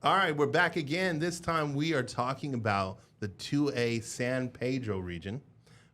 All right, we're back again. This time we are talking about the 2A San Pedro region,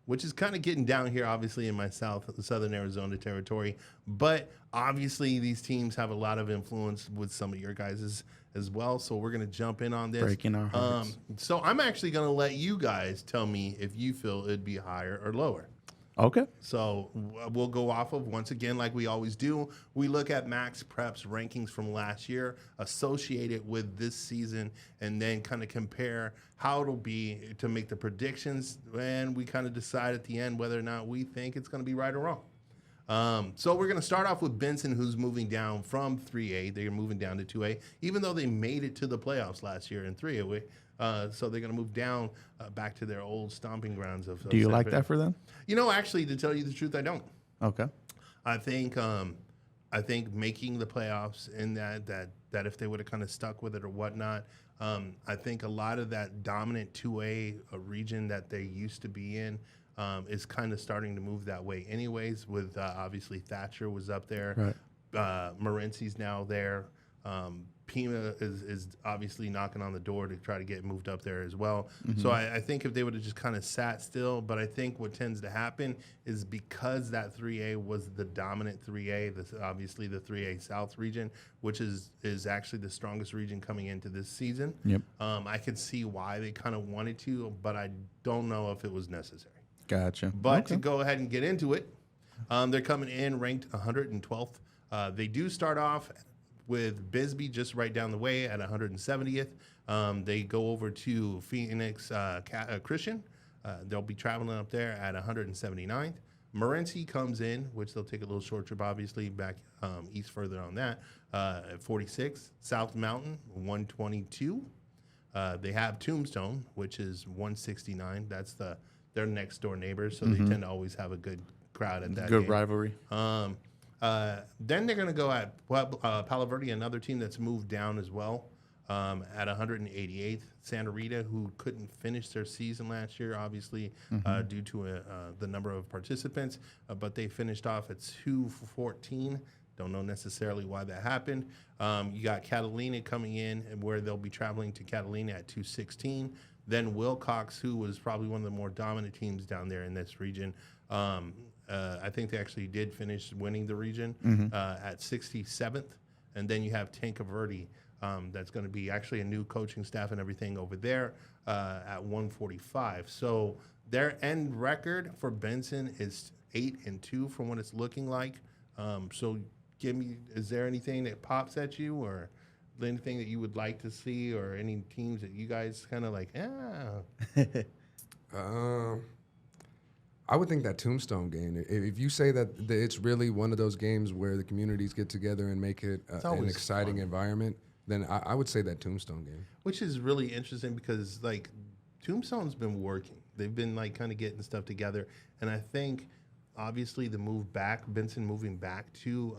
which is kind of getting down here, obviously, in my southern Arizona territory. But obviously, these teams have a lot of influence with some of your guys' as well. So we're going to jump in on this. Breaking our hearts. So I'm actually going to let you guys tell me if you feel it'd be higher or lower. Okay. So we'll go off of, once again, like we always do, we look at Max Prep's rankings from last year, associate it with this season, and then kind of compare how it'll be to make the predictions, and we kind of decide at the end whether or not we think it's going to be right or wrong. So we're going to start off with Benson, who's moving down from 3A. They're moving down to 2A, even though they made it to the playoffs last year in 3A. So they're going to move down back to their old stomping grounds. Do you like that for them? You know, actually, to tell you the truth, I don't. Okay. I think making the playoffs in that if they would have kind of stuck with it or whatnot, I think a lot of that dominant 2A region that they used to be in is kind of starting to move that way anyways, with obviously Thatcher was up there. Right. Morency's now there. Pima is obviously knocking on the door to try to get moved up there as well. Mm-hmm. So I think if they would have just kind of sat still, but I think what tends to happen is because that 3A was the dominant 3A, obviously the 3A South region, which is actually the strongest region coming into this season. Yep. I could see why they kind of wanted to, but I don't know if it was necessary. Gotcha. But to go ahead and get into it, they're coming in ranked 112th. They do start off with BISBEE just right down the way at 170th. They go over to Phoenix Christian. They'll be traveling up there at 179th. Morency comes in, which they'll take a little short trip, obviously, back east further on that, at 46. South Mountain, 122. They have Tombstone, which is 169. That's their next door neighbors, so they tend to always have a good crowd at that Good game. rivalry. Then they're going to go at Palo Verde, another team that's moved down as well, at 188th. Santa Rita, who couldn't finish their season last year, obviously, due to the number of participants, but they finished off at 214. Don't know necessarily why that happened. You got Catalina coming in, and where they'll be traveling to Catalina at 216. Then Wilcox, who was probably one of the more dominant teams down there in this region. I think they actually did finish winning the region at 67th. And then you have TANQUE, that's going to be actually a new coaching staff and everything over there at 145. So their end record for Benson is 8-2 from what it's looking like. So is there anything that pops at you, or anything that you would like to see, or any teams that you guys kind of like, I would think that Tombstone game, if you say that it's really one of those games where the communities get together and make it an exciting environment, then I would say that Tombstone game. Which is really interesting because, like, Tombstone's been working. They've been, like, kind of getting stuff together. And I think, obviously, the move back, Benson moving back to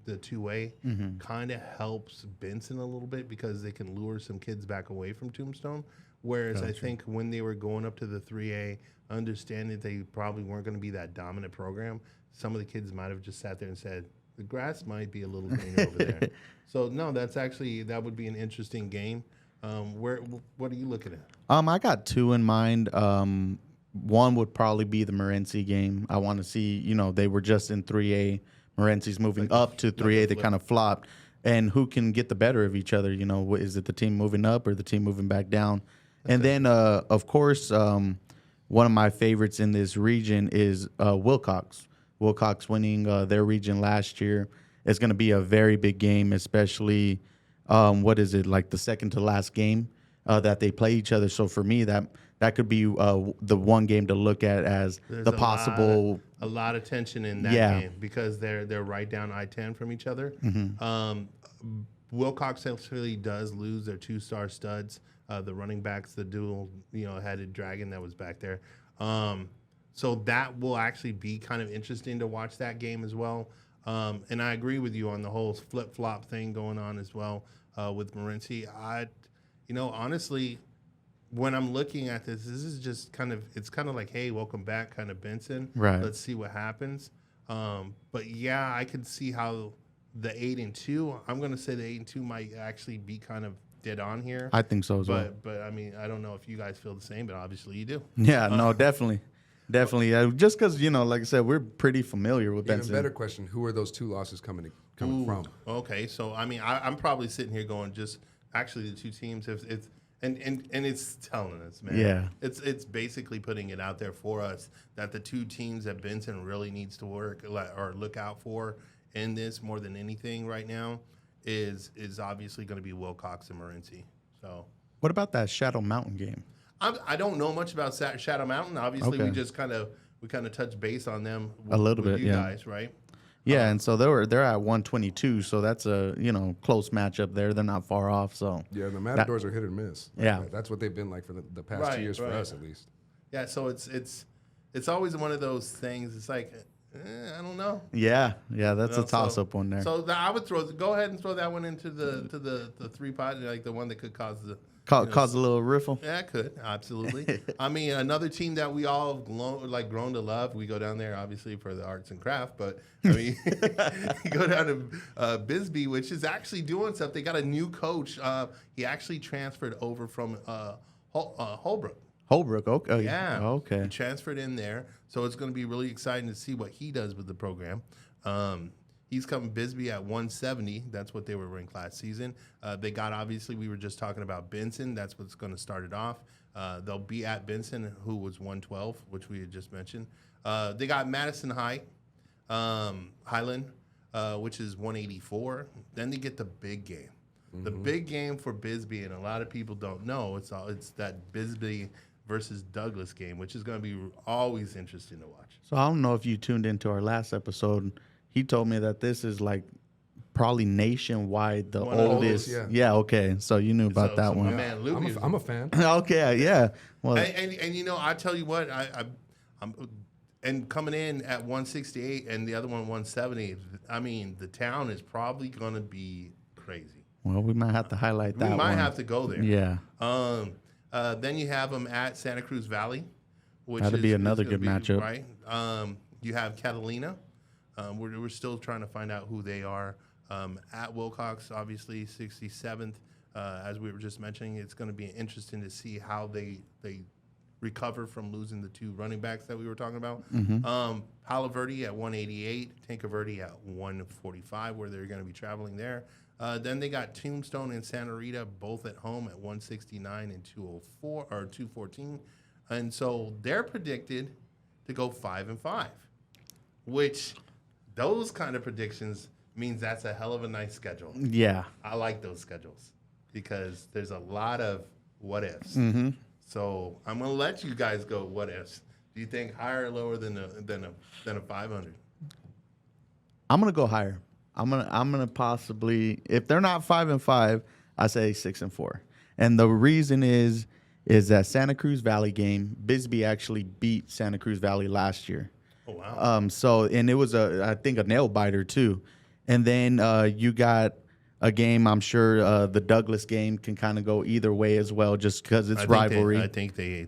the 2A kind of helps Benson a little bit because they can lure some kids back away from Tombstone. Whereas I think when they were going up to the 3A, understanding they probably weren't going to be that dominant program, some of the kids might have just sat there and said, the grass might be a little greener over there. So, no, that would be an interesting game. What are you looking at? I got two in mind. One would probably be the Morency game. I want to see, they were just in 3A. Morency's moving up to 3A. They kind of flopped. And who can get the better of each other? Is it the team moving up or the team moving back down? And then, of course, one of my favorites in this region is Wilcox. Wilcox winning their region last year. It's going to be a very big game, especially, like the second to last game that they play each other. So for me, that could be the one game to look at as There's the possible. A lot of tension in that game because they're right down I-10 from each other. Wilcox actually does lose their two-star studs, the running backs, the dual-headed dragon that was back there. So that will actually be kind of interesting to watch that game as well. And I agree with you on the whole flip-flop thing going on as well with Morency. Honestly, when I'm looking at this is just it's kind of like, hey, welcome back, kind of Benson. Right. Let's see what happens. But yeah, I could see how the 8-2. I'm going to say the 8-2 might actually be kind of dead on here. I think so as well. But I mean, I don't know if you guys feel the same, but obviously you do. Yeah, no, definitely. Just because, like I said, we're pretty familiar with Even Benson. better question: who are those 2 losses coming from? Okay, so I mean, I'm probably sitting here going, just actually the 2 teams. If it's and it's telling us, man. Yeah. It's basically putting it out there for us that the 2 teams that Benson really needs to work or look out for in this more than anything right now is obviously going to be Wilcox and Morenci. So. What about that Shadow Mountain game? I don't know much about Shadow Mountain. Obviously, Okay. we just kind of touched base on them A little bit, you yeah. guys, right? Yeah, and so they're at 122, so that's a close matchup there. They're not far off. So Yeah, the Matadors are hit or miss. Yeah. That's what they've been like for the past Right, 2 years for right. us, at least. Yeah, so it's always one of those things. It's like I don't know. yeah, that's a So- toss up one there. So I would go ahead and throw that one into the 3 pot, like the one that could cause the. Cause a little riffle. Yeah, it could absolutely. I mean, another team that we all grown to love. We go down there obviously for the arts and craft, but I mean, you go down to BISBEE, which is actually doing stuff. They got a new coach. He actually transferred over from Holbrook. Holbrook, okay. Yeah. Okay. He transferred in there, so it's going to be really exciting to see what he does with the program. He's coming BISBEE at 170. That's what they were ranked last season. They got, obviously, we were just talking about Benson. That's what's going to start it off. They'll be at Benson, who was 112, which we had just mentioned. They got Madison Highland, which is 184. Then they get the big game. The big game for BISBEE, and a lot of people don't know, it's that BISBEE versus Douglas game, which is going to be always interesting to watch. So I don't know if you tuned into our last episode. He told me that this is like probably nationwide the One of the oldest. oldest, Yeah, okay. So you knew about that so one. my man Luke is- I'm a fan. Okay, yeah. Well, and I tell you what, I'm and coming in at 168 and the other one 170. I mean, the town is probably going to be crazy. we might have to highlight that We might one. have to go there. Yeah. Then you have them at Santa Cruz Valley, which That'd be is another gonna good matchup. right? You have Catalina. We're still trying to find out who they are. At Wilcox, obviously 67th. As we were just mentioning, it's going to be interesting to see how they recover from losing the 2 running backs that we were talking about. Palo Verde at 188, Tanque Verde at 145, where they're going to be traveling there. Then they got Tombstone and Santa Rita both at home at 169 and 204 or 214, and so they're predicted to go 5-5, which those kind of predictions means that's a hell of a nice schedule. Yeah. I like those schedules because there's a lot of what ifs. So I'm gonna let you guys go what ifs. Do you think higher or lower than a 500? I'm gonna go higher. I'm gonna possibly, if they're not 5-5, I say 6-4. And the reason is that Santa Cruz Valley game, BISBEE actually beat Santa Cruz Valley last year. Oh wow! So and it was I think a nail biter too. And then you got a game. I'm sure the Douglas game can kind of go either way as well, just because it's rivalry. I think they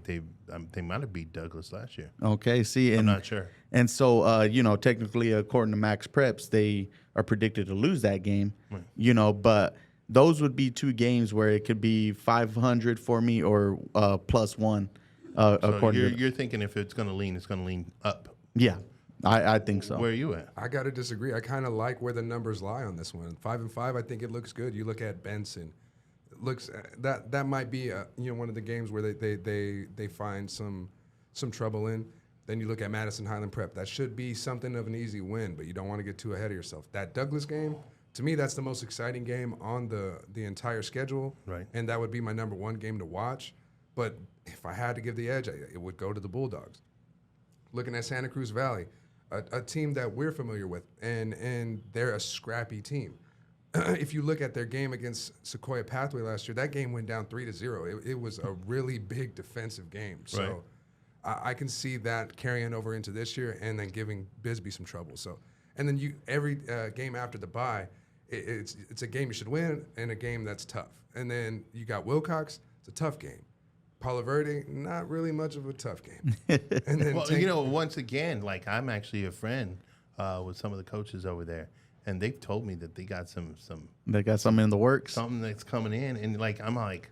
might have beat Douglas last year. Okay, see, I'm and not sure. And so technically, according to Max Preps, they are predicted to lose that game. Right. But those would be 2 games where it could be 500 for me or +1. So According you're thinking if it's going to lean up. Yeah, I think so. Where are you at? I got to disagree. I kind of like where the numbers lie on this one. 5-5, I think it looks good. You look at Benson, looks that might be one of the games where they find some trouble in. Then you look at Madison Highland Prep. That should be something of an easy win, but you don't want to get too ahead of yourself. That Douglas game, to me, that's the most exciting game on the entire schedule, Right. And that would be my number 1 game to watch. But if I had to give the edge, it would go to the Bulldogs. Looking at Santa Cruz Valley, a team that we're familiar with, and they're a scrappy team. If you look at their game against Sequoia Pathway last year, that game went down 3-0. It was a really big defensive game. So Right. I can see that carrying over into this year and then giving BISBEE some trouble. So, and then every game after the bye, it's a game you should win and a game that's tough. And then you got Wilcox, it's a tough game. Palo Verde, not really much of a tough game. And then Well, once again, like I'm actually a friend with some of the coaches over there, and they've told me that they got some They got something in the works. something that's coming in, and like I'm like,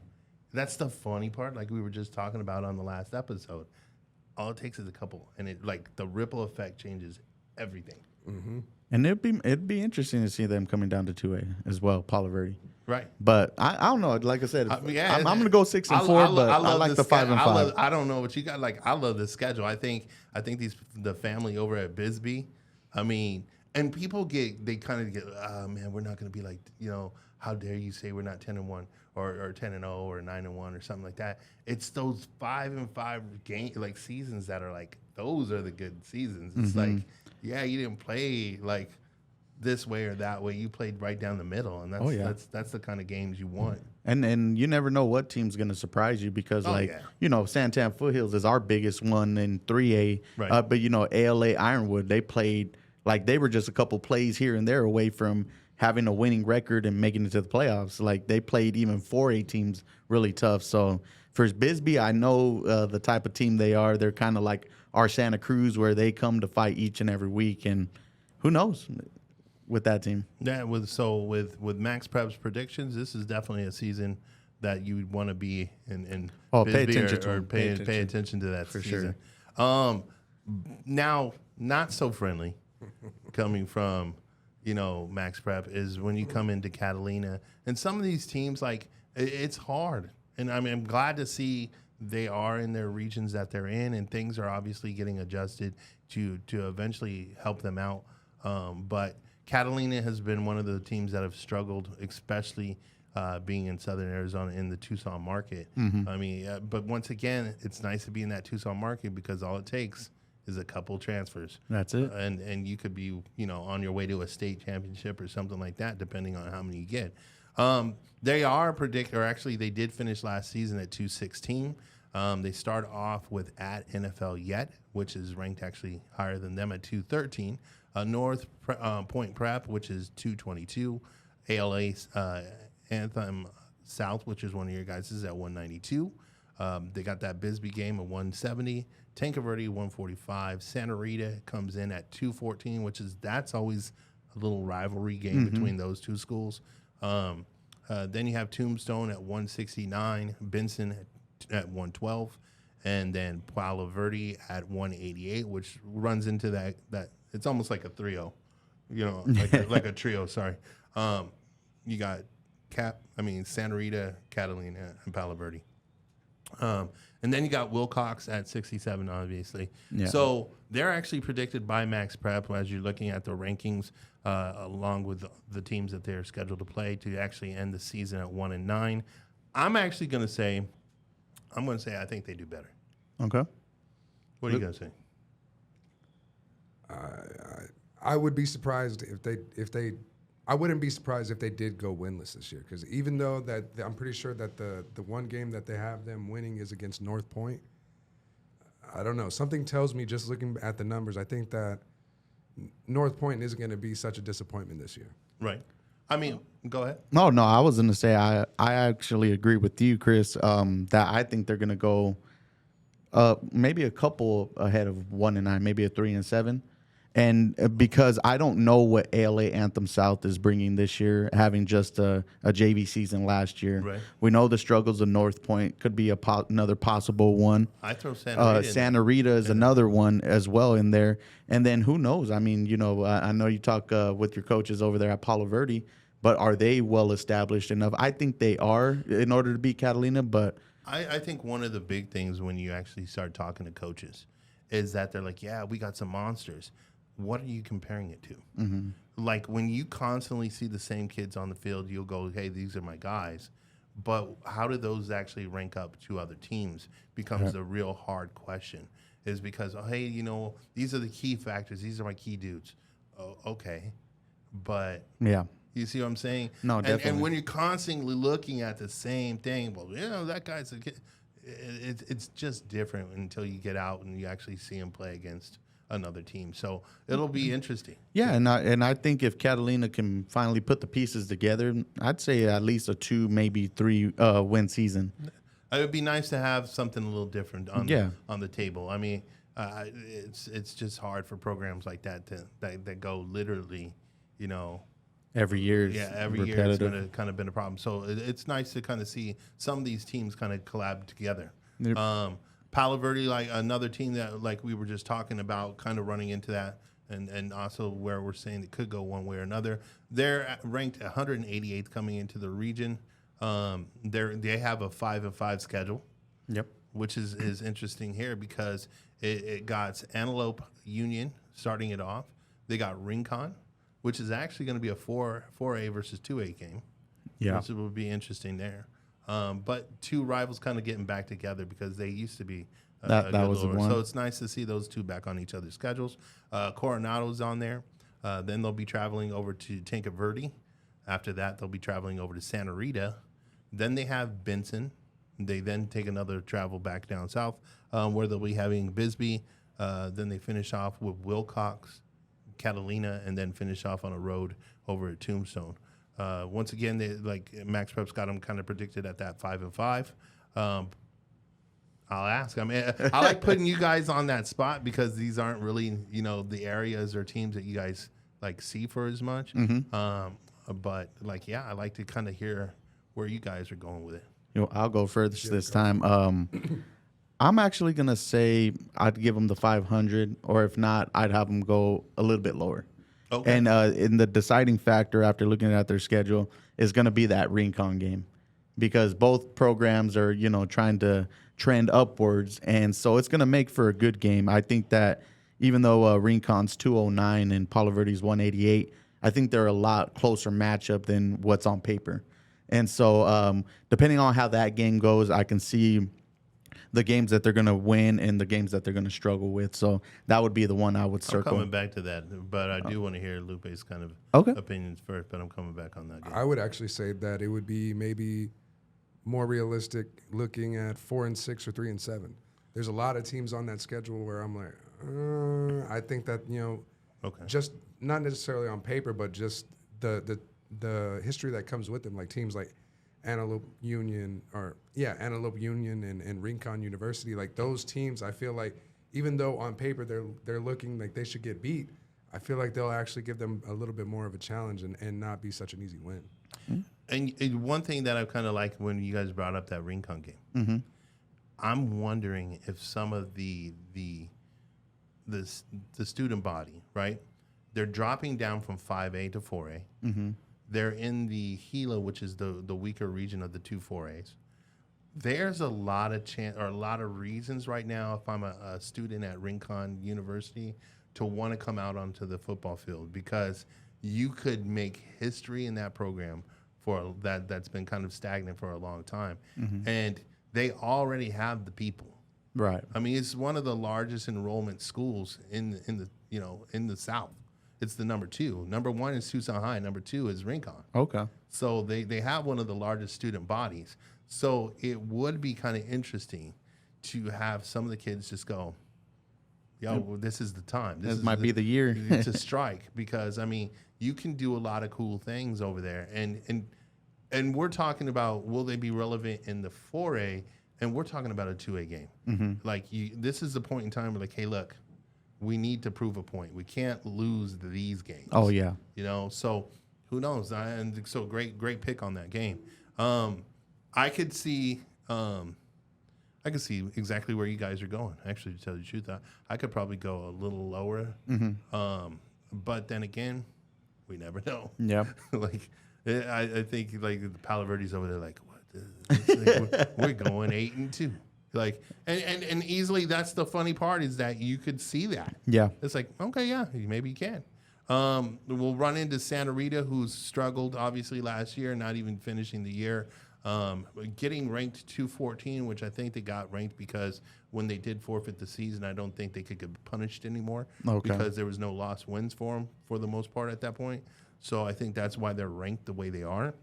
that's the funny part. Like we were just talking about on the last episode. All it takes is a couple, and it like the ripple effect changes everything. Mm-hmm. And it'd be interesting to see them coming down to 2A as well, Palo Verde. Right. But I don't know. Like I said, Yeah, I'm going to go 6 and 4, but I like the 5 and 5. I don't know what you got. Like, I love the schedule. I think the family over at BISBEE, I mean, and people they kind of get, oh, man, we're not going to be like, how dare you say we're not 10-1 or 10-0 or 9-1 or something like that. It's those 5 and 5 like seasons that are like, those are the good seasons. It's like, yeah, you didn't play like this way or that way. You played right down the middle, and that's the kind of games you want. And you never know what team's going to surprise you because, Santan Foothills is our biggest one in 3A. Right. But, ALA Ironwood, they played like they were just a couple plays here and there away from having a winning record and making it to the playoffs. Like they played even 4A teams really tough. So for BISBEE, I know the type of team they are. They're kind of like our Santa Cruz, where they come to fight each and every week. And who knows with that team? Yeah, with Max Prep's predictions, this is definitely a season that you would want to be in pay attention to pay attention to that for season. sure. Now, not so friendly coming from Max Prep is when you come into Catalina, and some of these teams, like it's hard. And I mean, I'm glad to see they are in their regions that they're in, and things are obviously getting adjusted to eventually help them out. But Catalina has been one of the teams that have struggled, especially being in Southern Arizona in the Tucson market. I mean, but once again, it's nice to be in that Tucson market because all it takes is a couple transfers. That's it. And you could be, on your way to a state championship or something like that, depending on how many you get. They did finish last season at 216. They start off with at NFL Yet, which is ranked actually higher than them at 213. North Point Prep, which is 222. ALA Anthem South, which is one of your guys, is at 192. They got that BISBEE game at 170. TANQUE 145. Santa Rita comes in at 214, that's always a little rivalry game between those two schools. Then you have Tombstone at 169, Benson at 112, and then Palo Verde at 188, which runs into that it's almost like a trio, like a trio. Sorry, you got Santa Rita, Catalina, and Palo Verde. And then you got Wilcox at 67, obviously. Yeah. So they're actually predicted by Max Prep, as you're looking at the rankings, along with the teams that they're scheduled to play, to actually end the season at 1-9. I'm actually going to say, I think they do better. Okay. What are you going to say? I would be surprised if they. I wouldn't be surprised if they did go winless this year, because even though that I'm pretty sure that the one game that they have them winning is against North Point, I don't know. Something tells me, just looking at the numbers, I think that North Point isn't going to be such a disappointment this year. Right. I mean, go ahead. No, I was going to say I actually agree with you, Chris, that I think they're going to go maybe a couple ahead of 1-9, maybe a 3-7. And because I don't know what ALA Anthem South is bringing this year, having just a JV season last year. Right. We know the struggles of North Point could be another possible one. I throw Santa Rita. Santa Rita is another one as well in there. And then who knows? I mean, I know you talk with your coaches over there at Palo Verde, but are they well established enough? I think they are in order to beat Catalina, but I think one of the big things when you actually start talking to coaches is that they're like, yeah, we got some monsters. What are you comparing it to? Mm-hmm. Like when you constantly see the same kids on the field, you'll go, hey, these are my guys. But how do those actually rank up to other teams becomes the real hard question, is because, oh, hey, these are the key factors. These are my key dudes. Oh, okay. But yeah, you see what I'm saying? No, definitely. And when you're constantly looking at the same thing, well, that guy's a kid. It's just different until you get out and you actually see him play against another team. So it'll be interesting. Yeah, and I think if Catalina can finally put the pieces together, I'd say at least a 2, maybe 3 win season. It would be nice to have something a little different on the table. I mean, it's just hard for programs like that that go literally, you know, Every year, every year it's going to kind of been a problem. So it's nice to kind of see some of these teams kind of collab together. Yep. Palo Verde, like another team that like we were just talking about, kind of running into that, and also where we're saying it could go one way or another. They're ranked 188th coming into the region. They have a 5-5 schedule. Yep. Which is interesting here because it got Antelope Union starting it off. They got Rincon, which is actually going to be a 4A versus 2A game. Yeah. Which will be interesting there. But two rivals kind of getting back together because they used to be that was the one. So it's nice to see those two back on each other's schedules. Coronado's on there. Then they'll be traveling over to TANQUE Verde. After that, they'll be traveling over to Santa Rita. Then they have Benson. They then take another travel back down south where they'll be having BISBEE. Then they finish off with Wilcox, Catalina, and then finish off on a road over at Tombstone. Once again, Max Prep's got them kind of predicted at that 5-5. I'll ask. I mean, I like putting you guys on that spot because these aren't really, the areas or teams that you guys like see for as much. But I like to kind of hear where you guys are going with it. I'll go furthest this time. I'm actually gonna say I'd give them the 500, or if not, I'd have them go a little bit lower. Okay. And in the deciding factor after looking at their schedule is going to be that Rincon game, because both programs are trying to trend upwards, and so it's going to make for a good game. I think that even though Rincon's 209 and Palo Verde's 188, I think they're a lot closer matchup than what's on paper. And so depending on how that game goes, I can see the games that they're going to win and the games that they're going to struggle with. So that would be the one I would circle. I'm coming back to that, but I do want to hear Lupe's kind of opinions first, but I'm coming back on that game. I would actually say that it would be maybe more realistic looking at 4-6 or 3-7. There's a lot of teams on that schedule where I'm like, I think that, just not necessarily on paper, but just the history that comes with them, like teams like Antelope Union and Rincon University, like those teams, I feel like even though on paper they're looking like they should get beat, I feel like they'll actually give them a little bit more of a challenge and not be such an easy win. And one thing that I kind of like when you guys brought up that Rincon game, I'm wondering if some of the student body, right? They're dropping down from 5A to 4A. They're in the Gila, which is the weaker region of the two 4As. There's a lot of a lot of reasons right now, if I'm a student at Rincon University, to want to come out onto the football field, because you could make history in that program that's been kind of stagnant for a long time, and they already have the people. Right. I mean, it's one of the largest enrollment schools in the South. It's the number 2. Number 1 is Tucson High. Number 2 is Rincon. Okay. So they have one of the largest student bodies. So it would be kind of interesting to have some of the kids just go, well, this is the time. This might be the year to strike, because I mean, you can do a lot of cool things over there, and we're talking about, will they be relevant in the 4A? And we're talking about a 2A game. Like this is the point in time where, like, hey, look, we need to prove a point. We can't lose these games. Oh yeah. So who knows? And so great pick on that game. I could see exactly where you guys are going. Actually, to tell you the truth, I could probably go a little lower. But then again, we never know. Yeah. I think like the Palo Verde's over there, like, what? We're going 8-2. Like, and easily, that's the funny part, is that you could see that. Yeah. It's like, okay, yeah, maybe you can. We'll run into Santa Rita, who's struggled obviously last year, not even finishing the year. Getting ranked 214, which I think they got ranked because when they did forfeit the season, I don't think they could get punished anymore, because there was no lost wins for them for the most part at that point. So I think that's why they're ranked the way they are.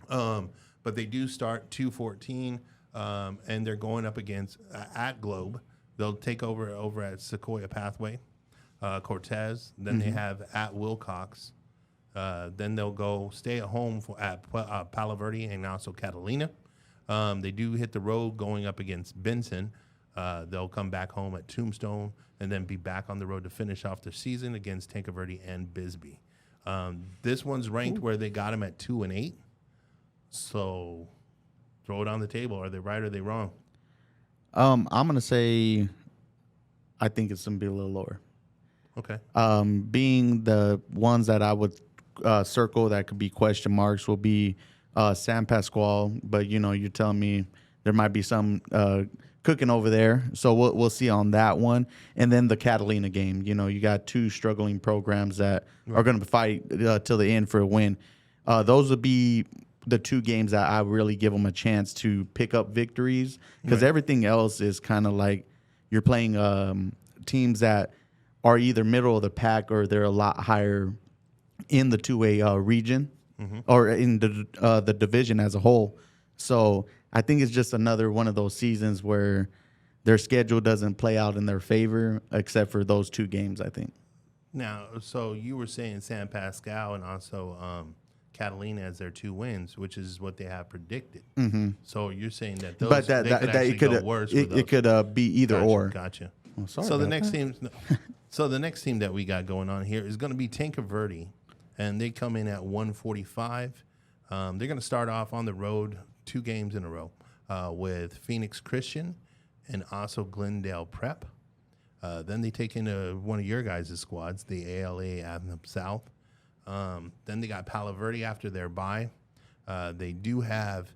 But they do start 214, and they're going up against at Globe. They'll take over at Sequoia Pathway, Cortez. Then they have at Wilcox. Then they'll go stay at home at Palo Verde and also Catalina. They do hit the road going up against Benson. They'll come back home at Tombstone and then be back on the road to finish off their season against TANQUE Verde and BISBEE. This one's ranked where they got them at 2-8. So throw it on the table. Are they right or are they wrong? I'm gonna say I think it's gonna be a little lower. Okay. Being the ones that I would circle that could be question marks will be San Pasqual, but you're telling me there might be some cooking over there, so we'll see on that one. And then the Catalina game, you got two struggling programs that are going to fight till the end for a win. Those would be the two games that I really give them a chance to pick up victories, because everything else is kind of like you're playing teams that are either middle of the pack or they're a lot higher in the 2A region or in the division as a whole. So I think it's just another one of those seasons where their schedule doesn't play out in their favor, except for those two games, I think. Now, so you were saying San Pascal and also Catalina as their 2 wins, which is what they have predicted. So you're saying that those But they could actually go worse. It could be either or. Gotcha. Oh, sorry So the about next that. team, so the next team that we got going on here is going to be TANQUE VERDE, and they come in at 145. They're going to start off on the road 2 games in a row with Phoenix Christian and also Glendale Prep. Then they take into one of your guys' squads, the ALA Athens South. Then they got Palo Verde after their bye. They do have,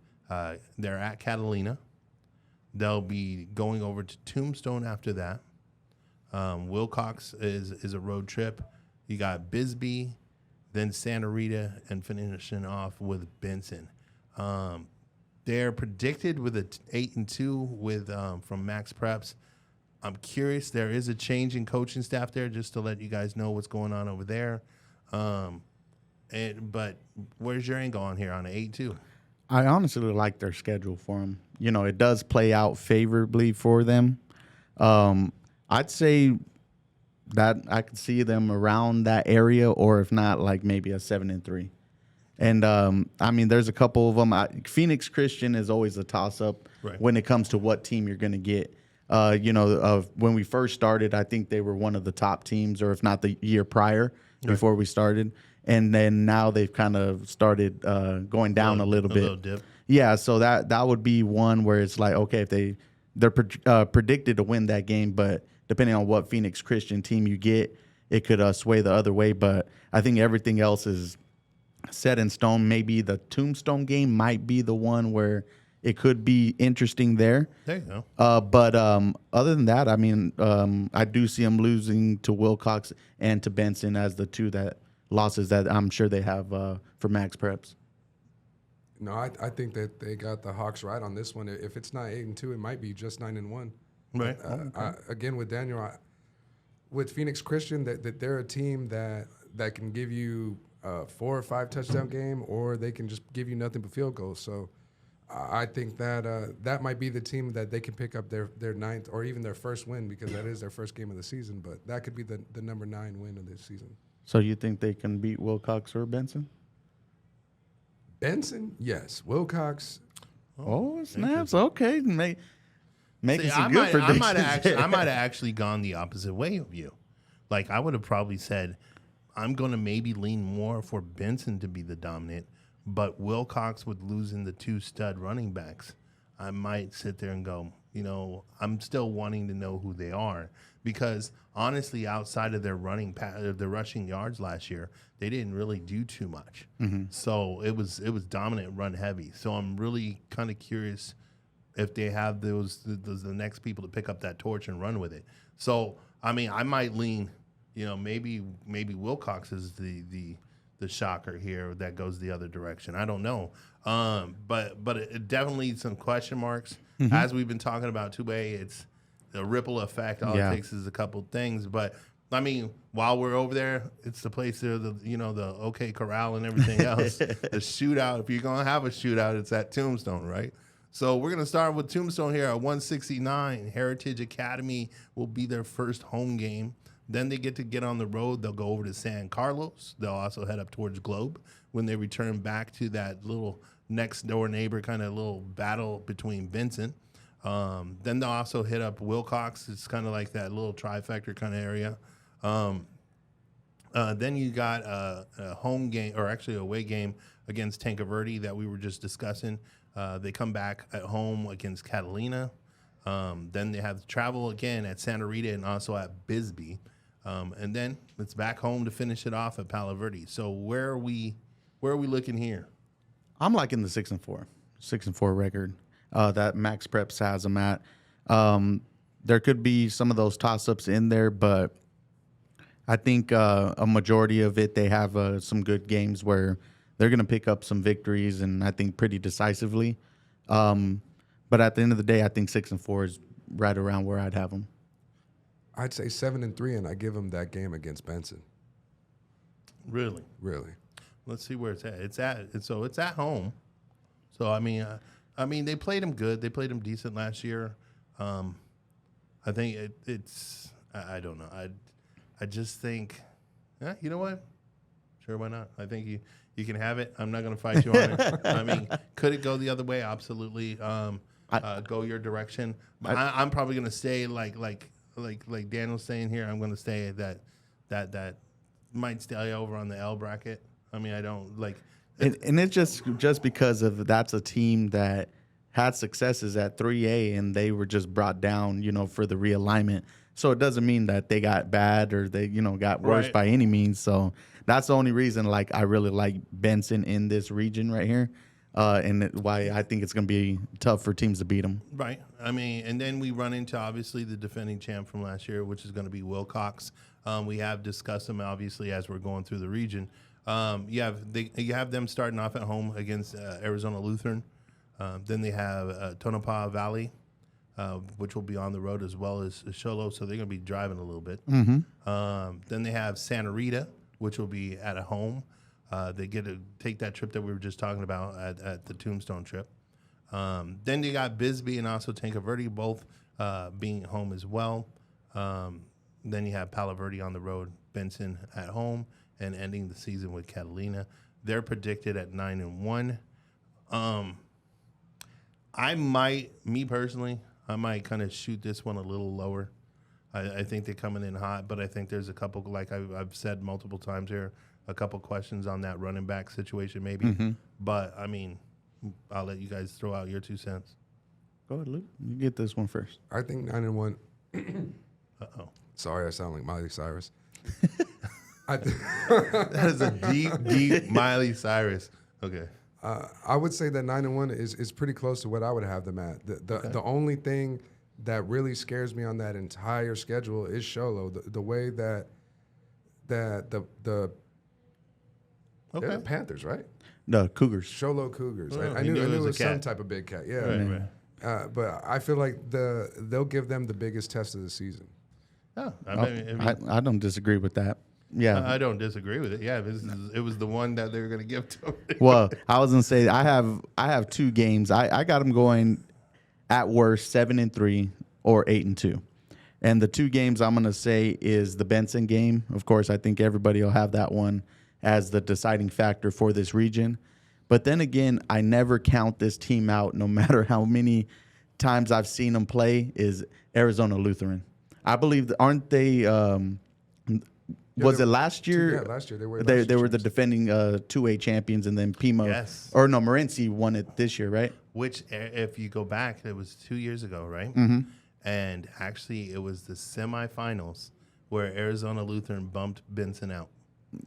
they're at Catalina. They'll be going over to Tombstone after that. Wilcox is a road trip. You got BISBEE, then Santa Rita, and finishing off with Benson. They're predicted with 8-2 with from Max Preps. I'm curious. There is a change in coaching staff there, just to let you guys know what's going on over there. But where's your angle on here on an 8-2? I honestly like their schedule for them. It does play out favorably for them. I'd say that I could see them around that area, or if not, like maybe a 7-3. And I mean, there's a couple of them. Phoenix Christian is always a toss-up when it comes to what team you're going to get. When we first started, I think they were one of the top teams, or if not the year prior before we started. And then now they've kind of started going down a little bit. A little dip. Yeah, so that would be one where it's like, okay, if they're predicted to win that game, but depending on what Phoenix Christian team you get, it could sway the other way. But I think everything else is set in stone. Maybe the Tombstone game might be the one where it could be interesting there. There you go. But other than that, I mean, I do see them losing to Wilcox and to Benson as the two losses that I'm sure they have for Max Preps. No, I think that they got the Hawks right on this one. If it's not 8-2, it might be just 9-1. Right. Again, with Daniel, with Phoenix Christian, that they're a team that can give you a 4 or 5 touchdown game, or they can just give you nothing but field goals. So I think that that might be the team that they can pick up their 9th or even their first win, because that is their first game of the season. But that could be the number 9 win of this season. So you think they can beat Wilcox or Benson? Benson, yes. Wilcox. Oh, snaps. Okay. Making some I good predictions. I might have actually gone the opposite way of you. Like, I would have probably said, I'm going to maybe lean more for Benson to be the dominant, but Wilcox with losing the 2 stud running backs, I might sit there and go, I'm still wanting to know who they are, because honestly, outside of their rushing yards last year, they didn't really do too much. So it was dominant run heavy. So I'm really kind of curious if they have the next people to pick up that torch and run with it. So I mean, I might lean, maybe Wilcox is the shocker here that goes the other direction. I don't know. But it definitely some question marks. As we've been talking about 2A, it's the ripple effect. All it takes is a couple things. But I mean, while we're over there, it's the place there, the OK Corral and everything else. The shootout. If you're gonna have a shootout, it's at Tombstone, right? So we're gonna start with Tombstone here at 169. Heritage Academy will be their first home game. Then they get on the road. They'll go over to San Carlos. They'll also head up towards Globe when they return back to that little next door neighbor kind of little battle between Benson. Then they'll also hit up Wilcox. It's kind of like that little trifecta kind of area. Then you got a home game, or actually a away game against TANQUE Verde that we were just discussing. They come back at home against Catalina. Then they have travel again at Santa Rita and also at BISBEE. And then it's back home to finish it off at Palo Verde. So where are we looking here? I'm liking the 6-4 record that Max Preps has them at. There could be some of those toss-ups in there, but I think a majority of it, they have some good games where they're going to pick up some victories, and I think pretty decisively. But at the end of the day, I think 6-4 is right around where I'd have them. I'd say 7-3, and I give them that game against Benson. Really? Really. Let's see where it's at. It's at home. So I mean, they played them good. They played them decent last year. I think it's. I don't know. I just think. Yeah, you know what? Sure, why not? I think you can have it. I'm not going to fight you on it. I mean, could it go the other way? Absolutely. Go your direction. But I'm probably going to stay like Daniel's saying here. I'm going to stay that might stay over on the L bracket. I mean, I don't like. And it's just because of that's a team that had successes at 3A and they were just brought down, for the realignment. So it doesn't mean that they got bad or they, got worse Right. by any means. So that's the only reason, I really like Benson in this region right here, and why I think it's going to be tough for teams to beat them. Right. I mean, and then we run into obviously the defending champ from last year, which is going to be Wilcox. We have discussed them obviously as we're going through the region. You have them starting off at home against Arizona Lutheran. Then they have Tonopah Valley, which will be on the road, as well as Sholo, so they're going to be driving a little bit. Mm-hmm. Then they have Santa Rita, which will be at a home. They get to take that trip that we were just talking about at the Tombstone trip. Then you got BISBEE and also TANQUE Verde, both being at home as well. Then you have Palo Verde on the road, Benson at home, and ending the season with Catalina. They're predicted at 9-1. Me personally, I might kind of shoot this one a little lower. I think they're coming in hot, but I think there's a couple, like I've said multiple times here, a couple questions on that running back situation maybe. Mm-hmm. But, I mean, I'll let you guys throw out your 2 cents. Go ahead, Luke. You get this one first. I think 9-1. Uh-oh. Sorry, I sound like Miley Cyrus. That is a deep Miley Cyrus. Okay. I would say that 9-1 is pretty close to what I would have them at. The only thing that really scares me on that entire schedule is Sholo. The way that they're the Panthers, right? The Cougars. Sholo Cougars. Oh, I knew it was a some cat. type of big cat. Yeah. Right. But I feel like they'll give them the biggest test of the season. Oh, I don't disagree with that. Yeah. I don't disagree with it. Yeah, it was the one that they were going to give to me. Well, I was gonna say I have 2 games. I got them going at worst 7-3 or 8-2, and the 2 games I'm gonna say is the Benson game. Of course, I think everybody will have that one as the deciding factor for this region. But then again, I never count this team out, no matter how many times I've seen them play. Is Arizona Lutheran? I believe aren't they? Was it last year? Yeah, last year they were. They were the defending 2A champions, and then Pima, Yes. or no, Morenci won it this year, right? Which, if you go back, it was 2 years ago, right? Mm-hmm. And actually, it was the semifinals where Arizona Lutheran bumped Benson out.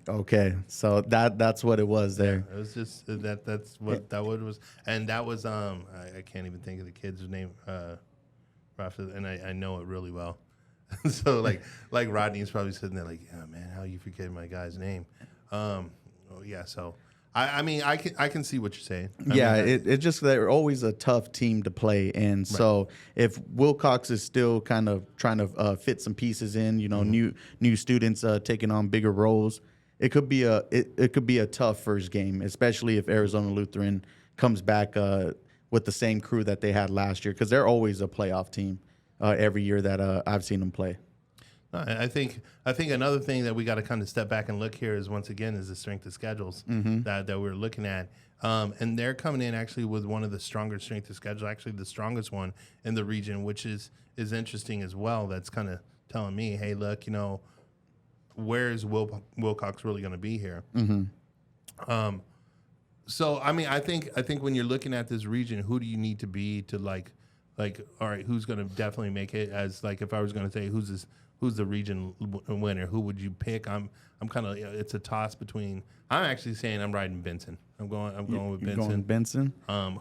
Okay, so that's what it was there. It was just that's what that was, and that was I can't even think of the kid's name, and I know it really well. So like Rodney's probably sitting there like, yeah, man, how you forgetting my guy's name? Yeah, so I mean I can see what you're saying. It just they're always a tough team to play, and so if Wilcox is still kind of trying to fit some pieces in, new students taking on bigger roles, it could be a tough first game, especially if Arizona Lutheran comes back with the same crew that they had last year, because they're always a playoff team every year that I've seen them play. I think another thing that we got to kind of step back and look here is once again is the strength of schedules that we're looking at, and they're coming in actually with one of the stronger strength of schedules, actually the strongest one in the region, which is interesting as well. That's kind of telling me, hey, look, where is Wilcox really going to be here? So I mean, I think when you're looking at this region, who do you need to be to like, all right, who's going to definitely make it? As like, if I was going to say who's the region winner, who would you pick? I'm kind of, it's a toss between. I'm actually saying I'm riding Benson. I'm going with Benson. Going Benson.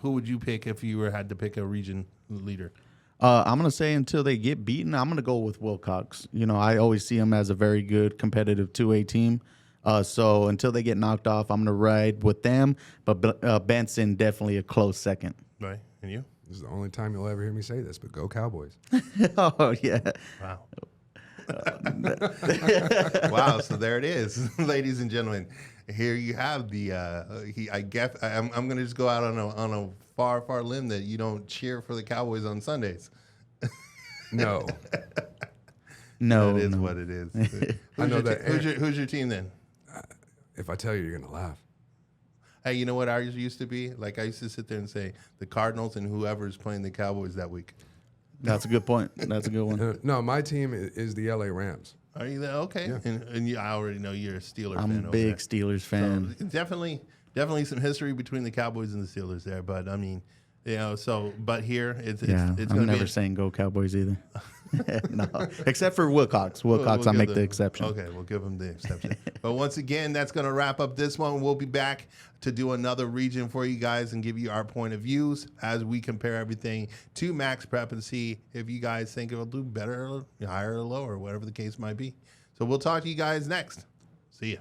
Who would you pick if you had to pick a region leader? I'm gonna say until they get beaten, I'm gonna go with Wilcox. You know, I always see them as a very good competitive 2A team. So until they get knocked off, I'm gonna ride with them. But Benson definitely a close second. Right, and you? This is the only time you'll ever hear me say this, but go Cowboys. Oh yeah. Wow. Wow. So there it is, ladies and gentlemen. Here you have the. I guess I'm going to just go out on a far limb that you don't cheer for the Cowboys on Sundays. No. No, that is no. what it is. I know that. Who's your team then? If I tell you, you're gonna laugh. Hey, you know what ours used to be? Like I used to sit there and say the Cardinals and whoever's playing the Cowboys that week. That's a good point. That's a good one. No, my team is the LA Rams. Are you there? Okay. Yeah. And I already know you're a Steelers fan. I'm a big Steelers fan. So definitely some history between the Cowboys and the Steelers there. But I mean, but here it's Yeah, it's I'm going to never be saying go Cowboys either. No, except for Wilcox. Wilcox, we'll I make give the exception. Okay, we'll give them the exception. But once again, that's going to wrap up this one. We'll be back to do another region for you guys and give you our point of views as we compare everything to Max Prep and see if you guys think it'll do better, higher, or lower, whatever the case might be. So we'll talk to you guys next. See ya.